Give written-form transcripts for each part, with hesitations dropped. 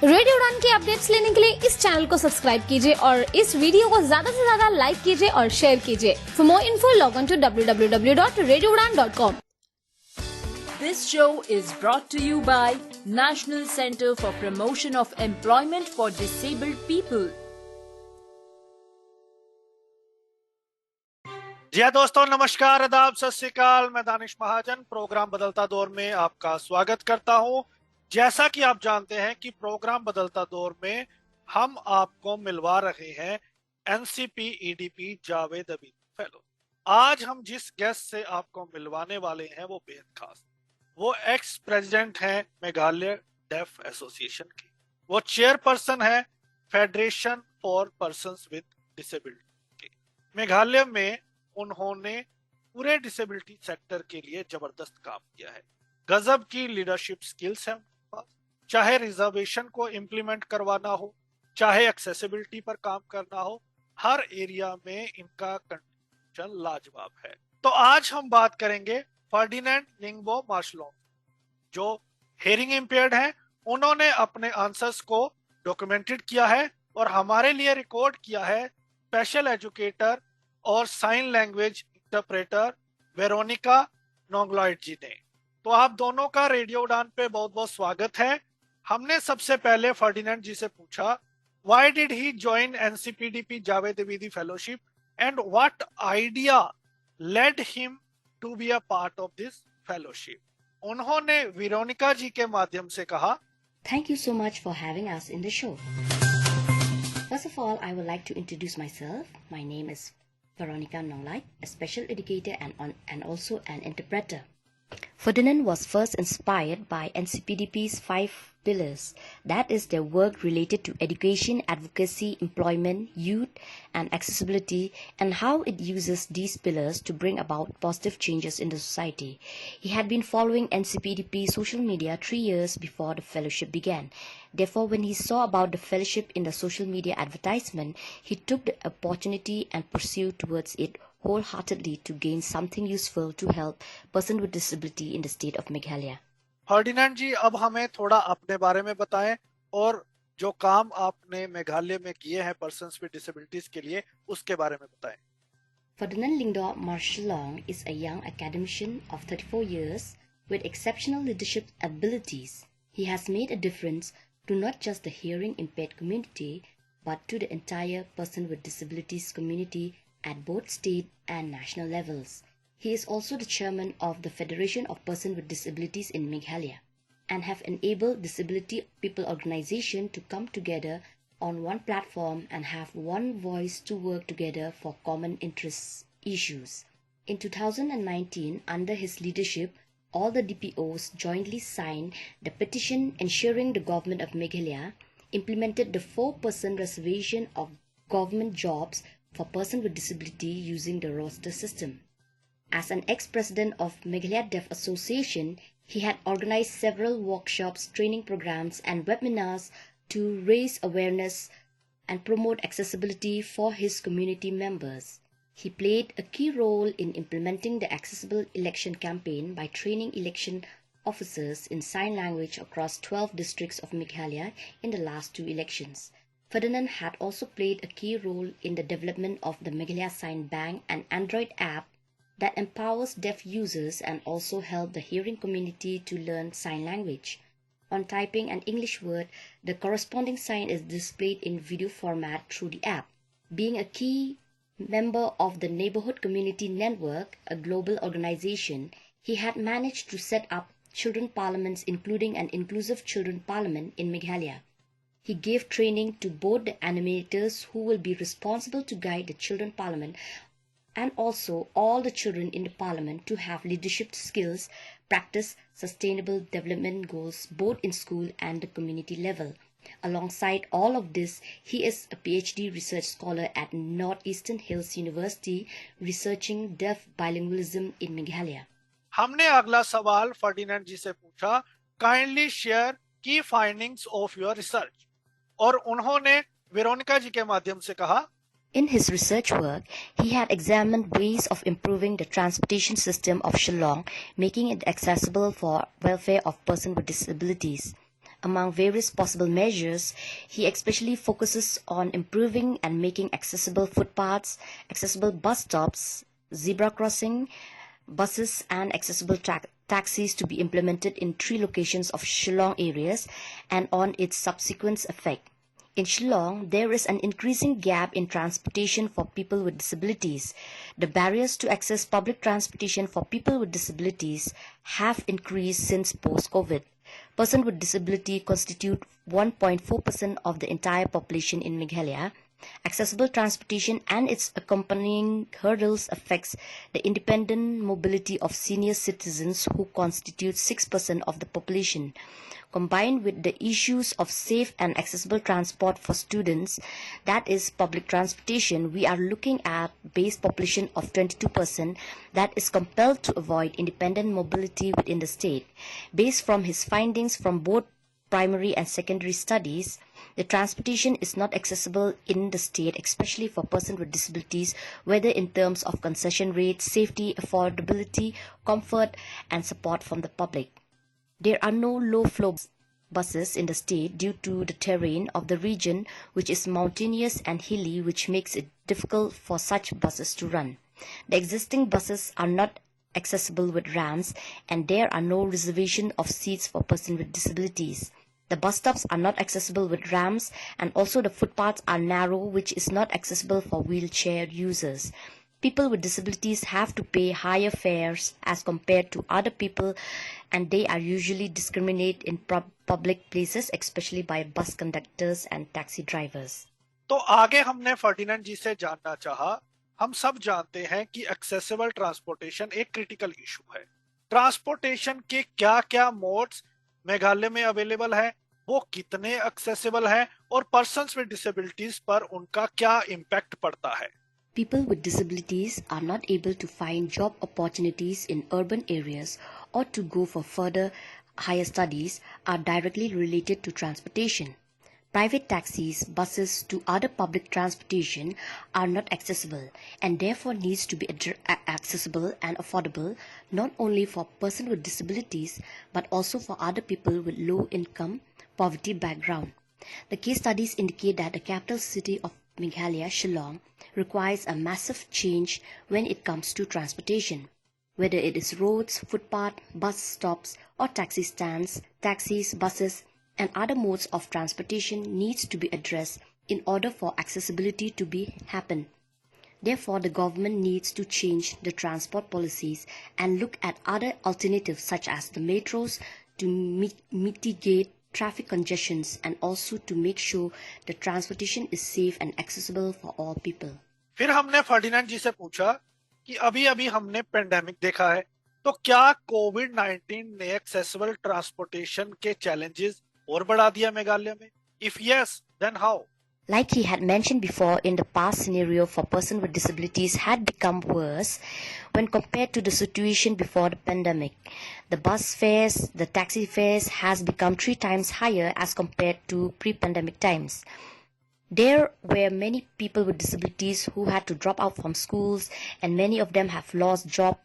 Radio उड़ान के updates लेने के लिए इस चैनल को सब्सक्राइब कीजिए और इस वीडियो को ज्यादा से ज्यादा लाइक कीजिए और शेयर कीजिए। For more info log on to www.radioudaan.com। This show is brought to you by National Center for Promotion of Employment for Disabled People. जी हाँ दोस्तों, नमस्कार, आदाब, सत श्री अकाल। मैं दानिश महाजन प्रोग्राम बदलता दौर में आपका स्वागत करता हूँ। जैसा कि आप जानते हैं कि प्रोग्राम बदलता दौर में हम आपको मिलवा रहे हैं NCPEDP जावेद अबीदी फेलो। आज हम जिस गेस्ट से आपको मिलवाने वाले हैं वो बेहद खास। वो एक्स प्रेसिडेंट हैं मेघालय डेफ एसोसिएशन की। वो चेयरपर्सन है federation for persons with disability की। मेघालय में उन्होंने पूरे डिसेबिलिटी सेक्टर के लिए जबरदस्त काम किया है। गजब की लीडरशिप स्किल्स है उनके पास। चाहे रिजर्वेशन को इम्प्लीमेंट करवाना हो, चाहे एक्सेसिबिलिटी पर काम करना हो, हर एरिया में इनका कंट्रीब्यूशन लाजवाब है। तो आज हम बात करेंगे फर्डिनेंड लिंगदो मार्शलोंग, जो हेयरिंग इम्पेयर्ड हैं। उन्होंने अपने आंसर्स को डॉक्यूमेंटेड किया है और हमारे लिए रिकॉर्ड किया है स्पेशल एजुकेटर और साइन लैंग्वेज इंटरप्रेटर वेरोनिका नोंगलॉइड जी ने। तो आप दोनों का रेडियो उड़ान पे बहुत बहुत स्वागत है। हमने सबसे पहले फर्डिनेंड जी से पूछा, why did he join NCPEDP Javed Abidi fellowship and what idea led him to be a part of this fellowship. उन्होंने वेरोनिका जी के माध्यम से कहा, Thank you so much for having us in the show. First of all, I would like to introduce myself. My name is Veronica Nonglai, a special educator and also an interpreter. Ferdinand was first inspired by NCPDP's 5 pillars, that is their work related to education, advocacy, employment, youth and accessibility, and how it uses these pillars to bring about positive changes in the society. He had been following NCPDP social media 3 years before the fellowship began. Therefore, when he saw about the fellowship in the social media advertisement, he took the opportunity and pursued towards it wholeheartedly to gain something useful to help persons with disability in the state of Meghalaya. Ferdinand ji, अब हमें थोड़ा अपने बारे में बताएं और जो काम आपने मेघालय में किए हैं पर्सन्स विद डिसेबिलिटीज के लिए, उसके बारे में बताएं। Ferdinand Lyngdoh Marshillong is a young academician of 34 years with exceptional leadership abilities. He has made a difference to not just the hearing impaired community, but to the entire person with disabilities community at both state and national levels. He is also the chairman of the Federation of Persons with Disabilities in Meghalaya and have enabled disability people organization to come together on one platform and have one voice to work together for common interest issues. In 2019, under his leadership, all the DPOs jointly signed the petition ensuring the government of Meghalaya implemented the 4% reservation of government jobs for persons with disability using the roster system. As an ex-president of Meghalaya Deaf Association, he had organized several workshops, training programs and webinars to raise awareness and promote accessibility for his community members. He played a key role in implementing the accessible election campaign by training election officers in sign language across 12 districts of Meghalaya in the last 2 elections. Ferdinand had also played a key role in the development of the Meghalaya Sign Bank, an Android app that empowers deaf users and also help the hearing community to learn sign language. On typing an English word, the corresponding sign is displayed in video format through the app. Being a key member of the Neighborhood Community Network, a global organization, he had managed to set up children parliaments, including an inclusive children parliament in Meghalaya. He gave training to both the animators who will be responsible to guide the children parliament and also all the children in the parliament to have leadership skills, practice sustainable development goals both in school and the community level. Alongside all of this, he is a PhD research scholar at Northeastern Hills University researching deaf bilingualism in Meghalaya. हमने अगला सवाल Ferdinand ji से पूछा, kindly share की findings of your research, और उन्होंने Veronica ji के माध्यम से कहा, In his research work, he had examined ways of improving the transportation system of Shillong, making it accessible for welfare of persons with disabilities. Among various possible measures, he especially focuses on improving and making accessible footpaths, accessible bus stops, zebra crossing, buses and accessible taxis to be implemented in 3 locations of Shillong areas and on its subsequent effect. In Shillong, there is an increasing gap in transportation for people with disabilities. The barriers to access public transportation for people with disabilities have increased since post-COVID. Persons with disability constitute 1.4% of the entire population in Meghalaya. Accessible transportation and its accompanying hurdles affects the independent mobility of senior citizens who constitute 6% of the population. Combined with the issues of safe and accessible transport for students, that is public transportation, we are looking at base population of 22% that is compelled to avoid independent mobility within the state. Based from his findings from both primary and secondary studies, the transportation is not accessible in the state, especially for persons with disabilities, whether in terms of concession rates, safety, affordability, comfort, and support from the public. There are no low-flow buses in the state due to the terrain of the region, which is mountainous and hilly, which makes it difficult for such buses to run. The existing buses are not accessible with ramps, and there are no reservation of seats for persons with disabilities. The bus stops are not accessible with ramps, and also the footpaths are narrow, which is not accessible for wheelchair users. People with disabilities have to pay higher fares as compared to other people, and they are usually discriminated in public places, especially by bus conductors and taxi drivers. तो आगे हमने Ferdinand ji से जानना चाहा, हम सब जानते हैं कि एक्सेसिबल ट्रांसपोर्टेशन एक क्रिटिकल इशू है। ट्रांसपोर्टेशन के क्या-क्या मोड्स मेघालय में अवेलेबल है, वो कितने एक्सेसिबल है और पर्सन्स विद डिसेबिलिटीज पर उनका क्या इम्पैक्ट पड़ता है। People with disabilities are not able to find job opportunities in urban areas or to go for further higher studies are directly related to transportation. Private taxis, buses to other public transportation are not accessible and therefore needs to be accessible and affordable not only for persons with disabilities but also for other people with low income, poverty background. The case studies indicate that the capital city of Meghalaya, Shillong, requires a massive change when it comes to transportation. Whether it is roads, footpath, bus stops or taxi stands, taxis, buses and other modes of transportation needs to be addressed in order for accessibility to be happen. Therefore, the government needs to change the transport policies and look at other alternatives such as the metros to mitigate traffic congestions and also to make sure the transportation is safe and accessible for all people. फिर हमने Ferdinand ji से पूछा कि अभी हमने pandemic देखा है, तो क्या कोविड-19 ने एक्सेसिबल ट्रांसपोर्टेशन के चैलेंजेस और बढ़ा दिया मेघालय में? If yes, then how? Like he had mentioned before, in the past scenario for persons with disabilities had become worse when compared to the situation before the pandemic. The bus fares, the taxi fares has become 3 times higher as compared to pre-pandemic times. There were many people with disabilities who had to drop out from schools and many of them have lost jobs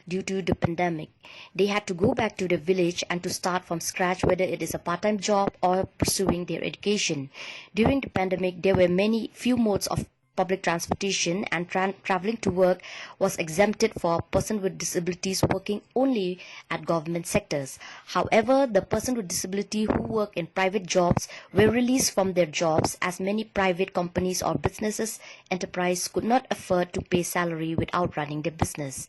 due to the pandemic. They had to go back to the village and to start from scratch, whether it is a part-time job or pursuing their education. During the pandemic, there were few modes of public transportation and traveling to work was exempted for persons with disabilities working only at government sectors. However, the persons with disability who work in private jobs were released from their jobs as many private companies or businesses enterprise could not afford to pay salary without running their business.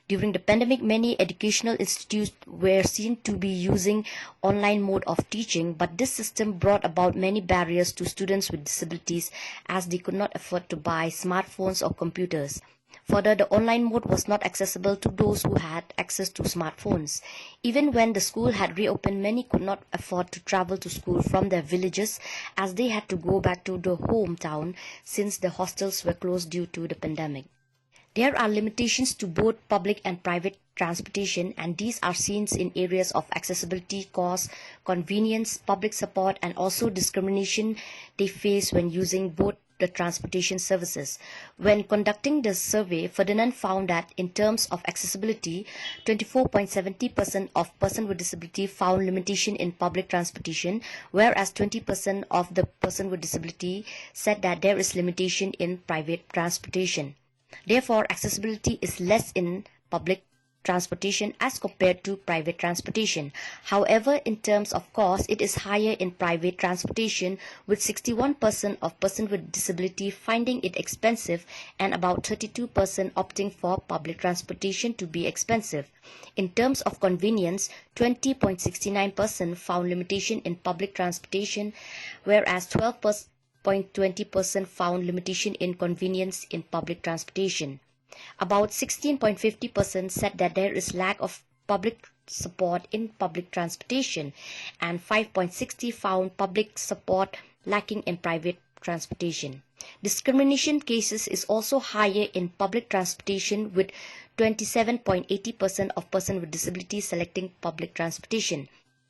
During the pandemic, many educational institutes were seen to be using online mode of teaching, but this system brought about many barriers to students with disabilities as they could not afford to buy smartphones or computers. Further, the online mode was not accessible to those who had access to smartphones. Even when the school had reopened, many could not afford to travel to school from their villages as they had to go back to their hometown since the hostels were closed due to the pandemic. There are limitations to both public and private transportation, and these are seen in areas of accessibility, cost, convenience, public support, and also discrimination they face when using both the transportation services. When conducting the survey, Ferdinand found that in terms of accessibility, 24.70% of persons with disability found limitation in public transportation, whereas 20% of the person with disability said that there is limitation in private transportation. Therefore, accessibility is less in public transportation as compared to private transportation. However, in terms of cost, it is higher in private transportation, with 61% of persons with disability finding it expensive and about 32% opting for public transportation to be expensive. In terms of convenience, 20.69% found limitation in public transportation, whereas 12.20% found limitation in convenience in public transportation. About 16.50% said that there is lack of public support in public transportation, and 5.60% found public support lacking in private transportation. Discrimination cases is also higher in public transportation, with 27.80% of persons with disabilities selecting public transportation,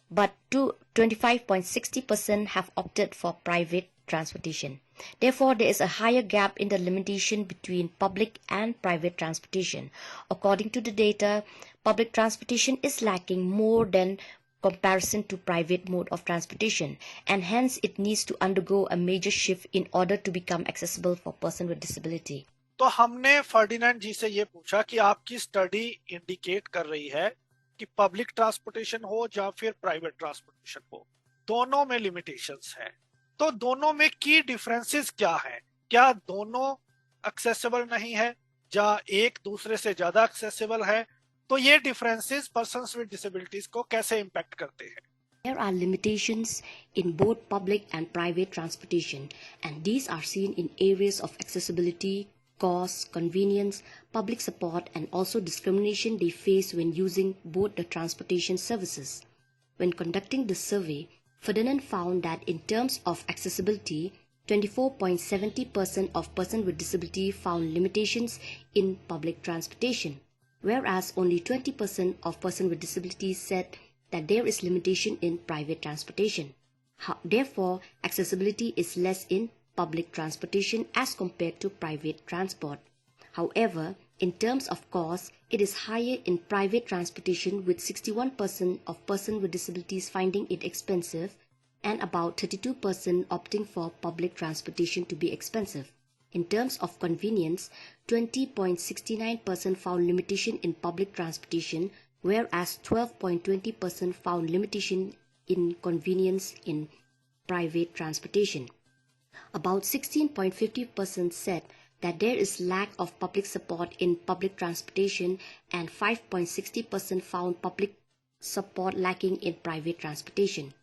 but 25.60% have opted for private transportation. Therefore, there is a higher gap in the limitation between public and private transportation. According to the data, public transportation is lacking more than comparison to private mode of transportation, and hence it needs to undergo a major shift in order to become accessible for persons with disability. तो हमने Ferdinand ji से ये पूछा कि आपकी study indicate कर रही है कि पब्लिक ट्रांसपोर्टेशन हो या फिर प्राइवेट ट्रांसपोर्टेशन हो, दोनों में लिमिटेशंस हैं। तो दोनों में की डिफरेंसेस क्या हैं? क्या दोनों एक्सेसिबल नहीं है या एक दूसरे से ज्यादा एक्सेसिबल है? तो ये डिफरेंसेस पर्सन्स विद डिसेबिलिटीज को कैसे इंपैक्ट करते हैं? There are limitations in both public and private transportation, and these are seen in areas of accessibility, cost, convenience, public support, and also discrimination they face when using both the transportation services. When conducting the survey, Ferdinand found that in terms of accessibility, 24.70% of persons with disability found limitations in public transportation, whereas only 20% of persons with disabilities said that there is limitation in private transportation. Therefore, accessibility is less in public transportation as compared to private transport. However, in terms of cost, it is higher in private transportation, with 61% of persons with disabilities finding it expensive and about 32% opting for public transportation to be expensive. In terms of convenience, 20.69% found limitation in public transportation, whereas 12.20% found limitation in convenience in private transportation. About 16.50% said that there is lack of public support in public transportation, and 5.60% found public support lacking in private transportation.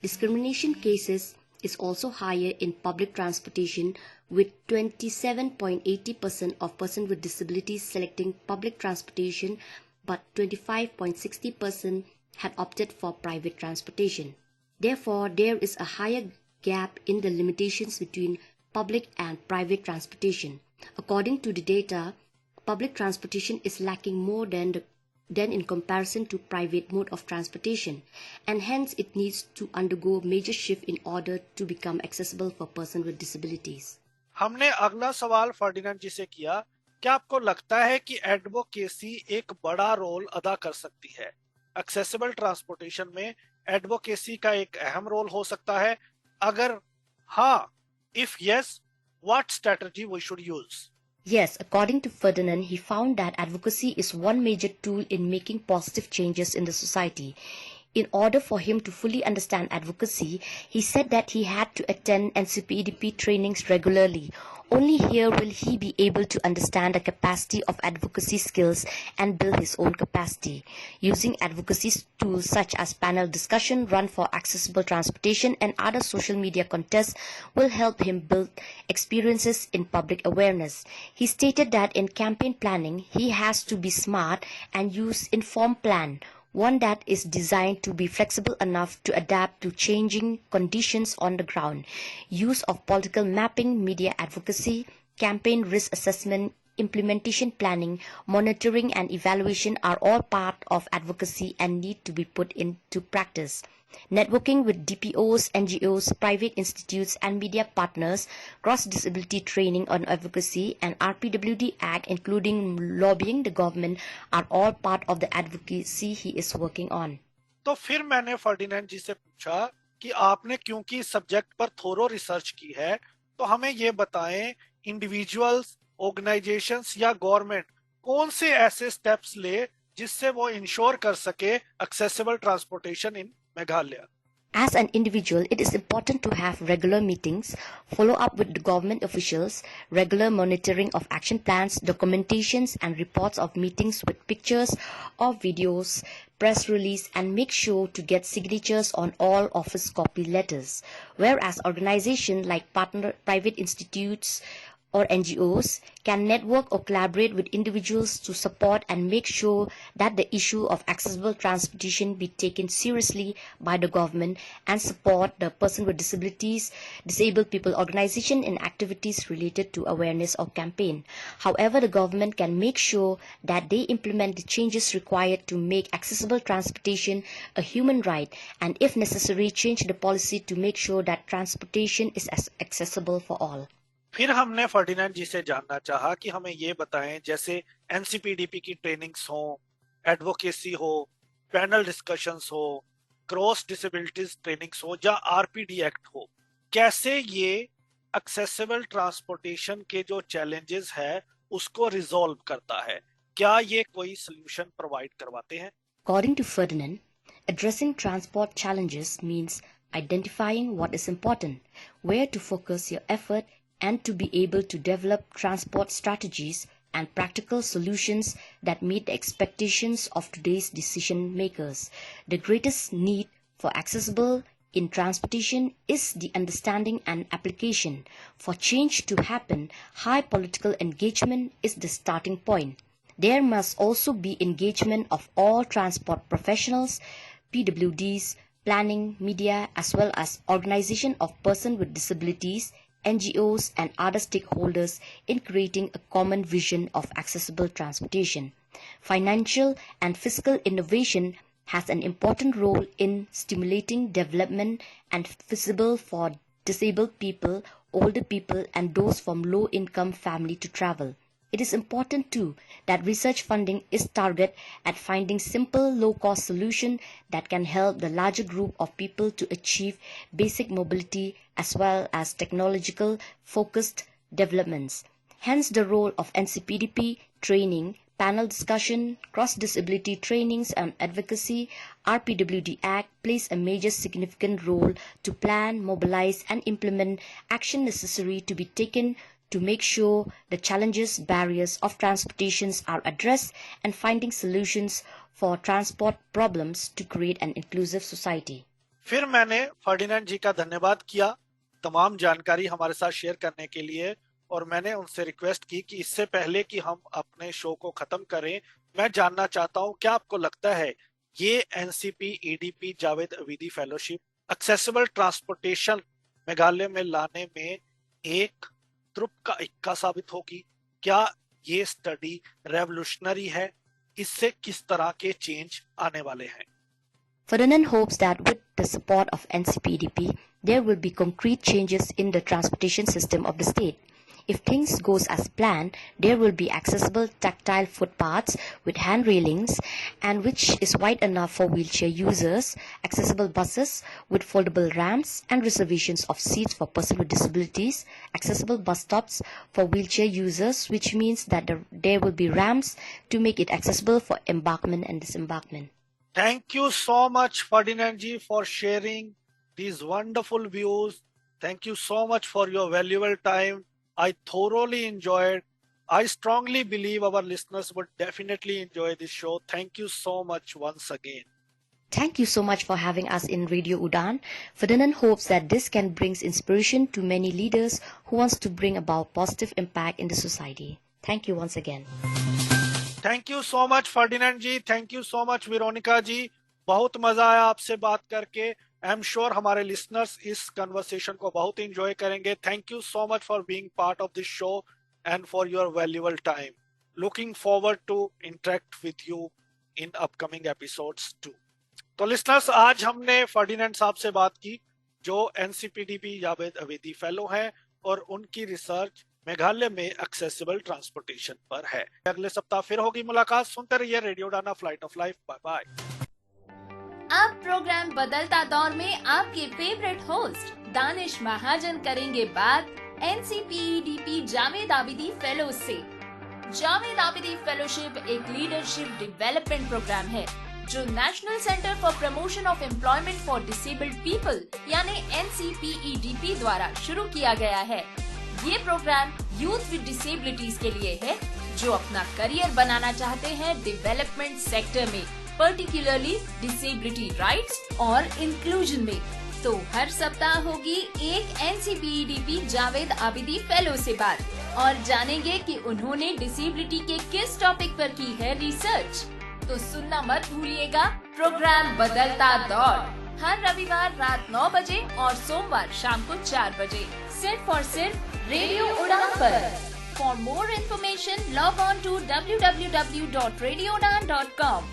Discrimination cases is also higher in public transportation, with 27.80% of persons with disabilities selecting public transportation, but 25.60% had opted for private transportation. Therefore, there is a higher gap in the limitations between public and private transportation. According to the data, public transportation is lacking more than in comparison to private mode of transportation, and hence it needs to undergo major shift in order to become accessible for persons with disabilities. हमने अगला सवाल Ferdinand ji से किया, क्या आपको लगता है कि एडवोकेसी एक बड़ा रोल अदा कर सकती है? एक्सेसिबल ट्रांसपोर्टेशन में एडवोकेसी का एक अहम रोल हो सकता है? अगर हाँ, if yes, what strategy we should use? Yes, according to Ferdinand, he found that advocacy is one major tool in making positive changes in the society. In order for him to fully understand advocacy, he said that he had to attend NCPEDP trainings regularly. Only here will he be able to understand the capacity of advocacy skills and build his own capacity. Using advocacy tools such as panel discussion, run for accessible transportation, and other social media contests will help him build experiences in public awareness. He stated that in campaign planning, he has to be smart and use informed plan, one that is designed to be flexible enough to adapt to changing conditions on the ground. Use of political mapping, media advocacy, campaign risk assessment, implementation planning, monitoring and evaluation are all part of advocacy and need to be put into practice. Networking with DPOs, NGOs, private institutes and media partners, cross-disability training on advocacy and RPWD Act including lobbying the government are all part of the advocacy he is working on. तो फिर मैंने Ferdinand ji से पूछा कि आपने क्योंकि इस subject पर थोरो रिसर्च की है तो हमें ये बताएं इंडिविजुअल्स, ऑर्गेनाइजेशंस या गवर्नमेंट कौन से ऐसे स्टेप्स ले जिससे वो इंश्योर कर सके accessible transportation in Meghalaya. As an individual, it is important to have regular meetings, follow up with the government officials, regular monitoring of action plans, documentations and reports of meetings with pictures or videos, press release and make sure to get signatures on all office copy letters. Whereas organizations like partner private institutes or NGOs can network or collaborate with individuals to support and make sure that the issue of accessible transportation be taken seriously by the government and support the Person with Disabilities, Disabled People Organization in activities related to awareness or campaign. However, the government can make sure that they implement the changes required to make accessible transportation a human right and if necessary change the policy to make sure that transportation is accessible for all. फिर हमने Ferdinand ji से जानना चाहा कि हमें ये बताएं जैसे एनसीपीडीपी की ट्रेनिंग्स हो, एडवोकेसी हो, पैनल डिस्कशंस हो, क्रॉस डिसेबिलिटीज ट्रेनिंग्स हो या आरपीडी एक्ट हो, कैसे ये एक्सेसिबल ट्रांसपोर्टेशन के जो चैलेंजेस है उसको रिजॉल्व करता है, क्या ये कोई सोल्यूशन प्रोवाइड करवाते हैं? According to Ferdinand, addressing transport challenges means identifying what is important, where to focus your effort and to be able to develop transport strategies and practical solutions that meet the expectations of today's decision makers. The greatest need for accessible in transportation is the understanding and application. For change to happen, high political engagement is the starting point. There must also be engagement of all transport professionals, PWDs, planning, media, as well as organization of persons with disabilities, NGOs and other stakeholders in creating a common vision of accessible transportation. Financial and fiscal innovation has an important role in stimulating development and feasible for disabled people, older people and those from low-income family to travel. It is important too that research funding is targeted at finding simple, low-cost solutions that can help the larger group of people to achieve basic mobility as well as technological focused developments. Hence the role of NCPDP training, panel discussion, cross-disability trainings and advocacy, RPWD Act plays a major significant role to plan, mobilize and implement action necessary to be taken to make sure the challenges, barriers of transportations are addressed and finding solutions for transport problems to create an inclusive society. फिर मैंने Ferdinand जी का धन्यवाद किया तमाम जानकारी हमारे साथ share करने के लिए और मैंने उनसे रिक्वेस्ट की कि इससे पहले कि हम अपने शो को खत्म करें मैं जानना चाहता हूं क्या आपको लगता है ये NCPEDP Javed Abidi fellowship accessible transportation Meghalaya में लाने में एक तुरुप का इक्का साबित होगी? क्या ये स्टडी रेवोल्यूशनरी है? इससे किस तरह के चेंज आने वाले हैं? Ferdinand hopes that with the support of NCPEDP, there will be concrete changes in the transportation system of the state. If things goes as planned, there will be accessible tactile footpaths with hand railings and which is wide enough for wheelchair users, accessible buses with foldable ramps and reservations of seats for persons with disabilities, accessible bus stops for wheelchair users, which means that there will be ramps to make it accessible for embarkment and disembarkment. Thank you so much, Ferdinand ji, for sharing these wonderful views. Thank you so much for your valuable time. I thoroughly enjoyed. I strongly believe our listeners would definitely enjoy this show. Thank you so much once again. Thank you so much for having us in Radio Udaan. Ferdinand hopes that this can bring inspiration to many leaders who wants to bring about positive impact in the society. Thank you once again. Thank you so much, Ferdinand ji. Thank you so much, Veronica ji. बहुत मजा आया आपसे बात करके. I am sure हमारे listeners इस conversation को बहुत एंजॉय करेंगे. Thank you so much for being part of this show and for your valuable time. Looking forward to interact with you in upcoming episodes too. तो listeners, आज हमने Ferdinand साहब से बात की जो एनसीपीडीपी जावेद अबीदी फेलो हैं और उनकी रिसर्च मेघालय में एक्सेसिबल ट्रांसपोर्टेशन पर है। अगले सप्ताह फिर होगी मुलाकात। सुनते रहिए radio Udaan, flight of life. Bye bye. अब प्रोग्राम बदलता दौर में आपके फेवरेट होस्ट दानिश महाजन करेंगे बात एनसीपीईडीपी जावेद आबिदी फेलो से। जावेद आबिदी फेलोशिप एक लीडरशिप डेवलपमेंट प्रोग्राम है जो national centre for promotion of employment for disabled people यानी NCPEDP द्वारा शुरू किया गया है। ये प्रोग्राम यूथ विद डिसेबिलिटीज के लिए है जो अपना करियर बनाना चाहते हैं डेवलपमेंट सेक्टर में, पर्टिकुलरली डिसेबिलिटी राइट्स और इंक्लूजन में। तो हर सप्ताह होगी एक NCPEDP जावेद आबिदी फेलो से बात और जानेंगे कि उन्होंने डिसेबिलिटी के किस टॉपिक पर की है रिसर्च। तो सुनना मत भूलिएगा प्रोग्राम बदलता दौर हर रविवार रात 9 बजे और सोमवार शाम को 4 बजे सिर्फ और सिर्फ रेडियो उड़ान पर। For more information log on to www.radioudaan.com।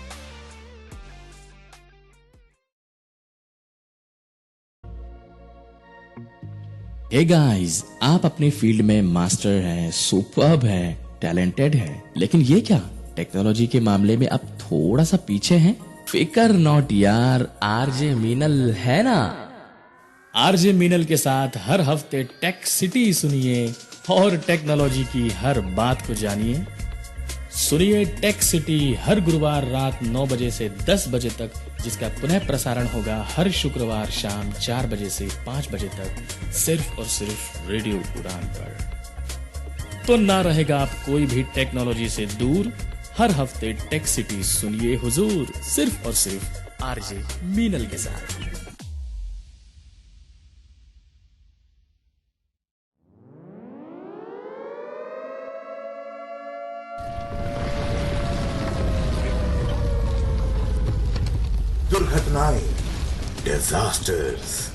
Hey guys, आप अपने फील्ड में मास्टर हैं, सुपर्ब हैं, टैलेंटेड हैं, लेकिन ये क्या टेक्नोलॉजी के मामले में आप थोड़ा सा पीछे हैं? फिकर नॉट यार, आरजे मीनल है ना। आरजे मीनल के साथ हर हफ्ते टेक सिटी सुनिए और टेक्नोलॉजी की हर बात को जानिए। सुनिए टेक सिटी हर गुरुवार रात 9 बजे से 10 बजे तक, जिसका पुनः प्रसारण होगा हर शुक्रवार शाम 4 बजे से 5 बजे तक सिर्फ और सिर्फ रेडियो उड़ान पर। तो ना रहेगा आप कोई भी टेक्नोलॉजी से दूर। हर हफ्ते टेक सिटी सुनिए हुजूर, सिर्फ और सिर्फ आरजे मीनल के साथ। दुर्घटनाएं, डिजास्टर्स।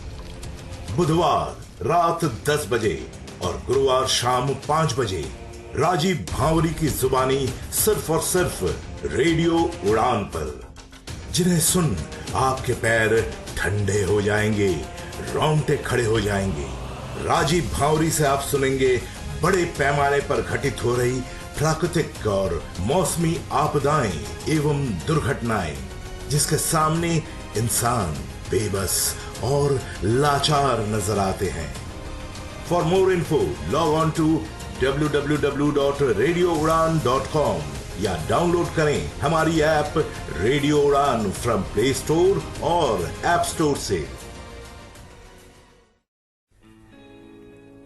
बुधवार रात 10 बजे और गुरुवार शाम 5 बजे राजीव भावरी की जुबानी सिर्फ और सिर्फ रेडियो उड़ान पर, जिन्हें सुन आपके पैर ठंडे हो जाएंगे, रोंगटे खड़े हो जाएंगे। राजीव भावरी से आप सुनेंगे बड़े पैमाने पर घटित हो रही प्राकृतिक और मौसमी आपदाएं एवं दुर्घटनाएं, जिसके सामने इंसान बेबस और लाचार नजर आते हैं। For more info log on to www.radioudaan.com या डाउनलोड करें हमारी app radio Udaan from play store और ऐप स्टोर से।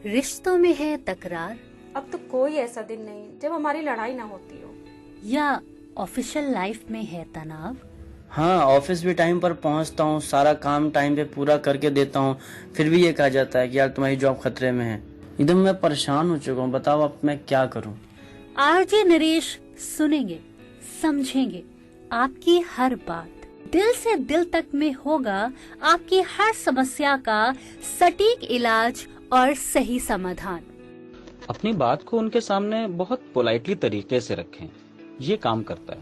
रिश्तों में है तकरार, अब तो कोई ऐसा दिन नहीं जब हमारी लड़ाई ना होती हो। या ऑफिशियल लाइफ में है तनाव। हाँ, ऑफिस भी टाइम पर पहुंचता हूँ, सारा काम टाइम पे पूरा करके देता हूँ, फिर भी ये कहा जाता है कि यार तुम्हारी जॉब खतरे में है। एकदम मैं परेशान हो चुका हूँ, बताओ अब मैं क्या करूँ। आरजे नरेश सुनेंगे, समझेंगे आपकी हर बात, दिल से दिल तक में होगा आपकी हर समस्या का सटीक इलाज और सही समाधान। अपनी बात को उनके सामने बहुत पोलाइटली तरीके से रखें, ये काम करता है।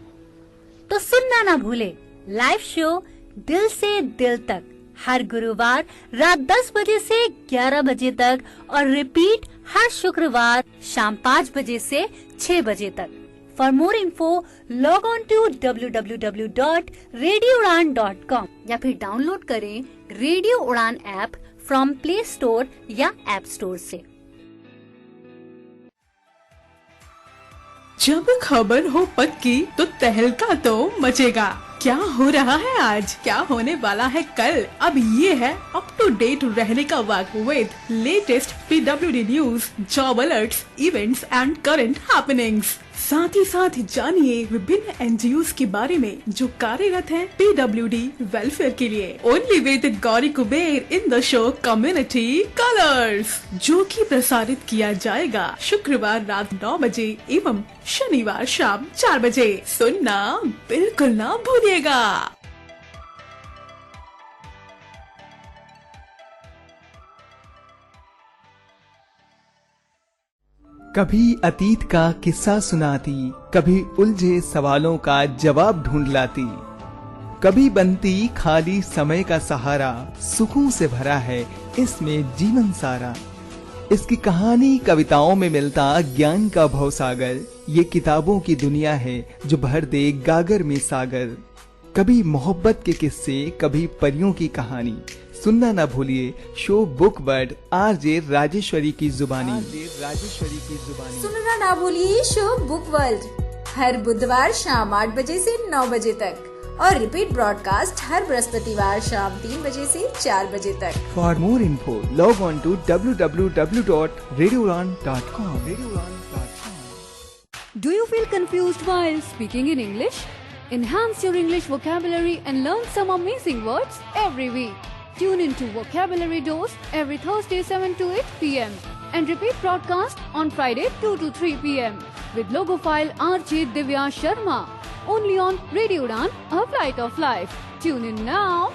तो सुनना ना भूले लाइव शो दिल से दिल तक हर गुरुवार रात 10 बजे से 11 बजे तक और रिपीट हर शुक्रवार शाम 5 बजे से 6 बजे तक। For more info log on to www.radioudaan.com या फिर डाउनलोड करें radio Udaan app from play store या ऐप स्टोर से। जब खबर हो पक्की तो तहलका तो मचेगा। क्या हो रहा है आज, क्या होने वाला है कल, अब ये है अप टू डेट रहने का वक्त with latest PWD news, job alerts, events and current happenings. साथ ही साथ जानिए विभिन्न NGOs के बारे में जो कार्यरत हैं PWD वेलफेयर के लिए। Only with Gauri Kuber in the show community colours, जो कि प्रसारित किया जाएगा शुक्रवार रात 9 बजे एवं शनिवार शाम 4 बजे। सुनना बिल्कुल ना भूलिएगा। कभी अतीत का किस्सा सुनाती, कभी उलझे सवालों का जवाब ढूंढ लाती, कभी बनती खाली समय का सहारा, सुखों से भरा है इसमें जीवन सारा। इसकी कहानी कविताओं में मिलता ज्ञान का भवसागर, ये किताबों की दुनिया है जो भर दे गागर में सागर। कभी मोहब्बत के किस्से, कभी परियों की कहानी। सुनना ना भूलिए show book word RJ Rajeshwari की जुबानी। सुनना ना भूलिए शो बुक वर्ल्ड हर बुधवार शाम 8 बजे से 9 बजे तक और रिपीट ब्रॉडकास्ट हर बृहस्पतिवार शाम 3 बजे से 4 बजे तक। For more info log on to www.radioudaan.com. Do you feel confused while speaking in English? Enhance your English vocabulary and learn some amazing words every week. Tune into Vocabulary Dose every Thursday 7 to 8 p.m. and repeat broadcast on Friday 2 to 3 p.m. with logophile RJ Divya Sharma. Only on Radio Udaan, a flight of life. Tune in now.